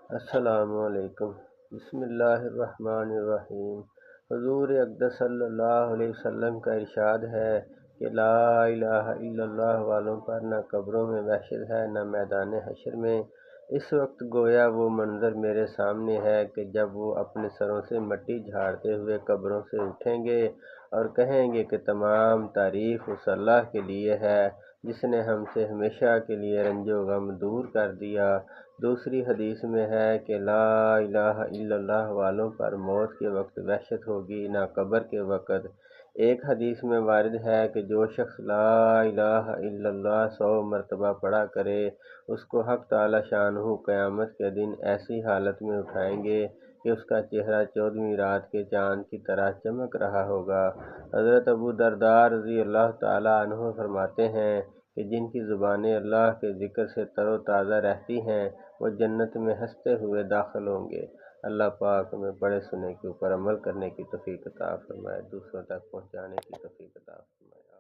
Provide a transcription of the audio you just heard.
السلام علیکم۔ بسم اللہ الرحمن الرحیم۔ حضور اقدس صلی اللہ علیہ وسلم کا ارشاد ہے کہ لا الہ الا اللہ والوں پر نہ قبروں میں وحشت ہے نہ میدان حشر میں۔ اس وقت گویا وہ منظر میرے سامنے ہے کہ جب وہ اپنے سروں سے مٹی جھاڑتے ہوئے قبروں سے اٹھیں گے اور کہیں گے کہ تمام تعریف اس اللہ کے لیے ہے جس نے ہم سے ہمیشہ کے لیے رنج و غم دور کر دیا۔ دوسری حدیث میں ہے کہ لا الہ الا اللہ والوں پر موت کے وقت وحشت ہوگی نہ قبر کے وقت۔ ایک حدیث میں وارد ہے کہ جو شخص لا الہ الا اللہ 100 مرتبہ پڑھا کرے اس کو حق تعالی شانہ قیامت کے دن ایسی حالت میں اٹھائیں گے کہ اس کا چہرہ 14ویں رات کے چاند کی طرح چمک رہا ہوگا۔ حضرت ابو درداء رضی اللہ تعالی عنہ فرماتے ہیں کہ جن کی زبانیں اللہ کے ذکر سے تر و تازہ رہتی ہیں وہ جنت میں ہنستے ہوئے داخل ہوں گے۔ اللہ پاک ہمیں پڑھے سنے کے اوپر عمل کرنے کی توفیق عطا فرمائے، دوسروں تک پہنچانے کی توفیق عطا فرمائے۔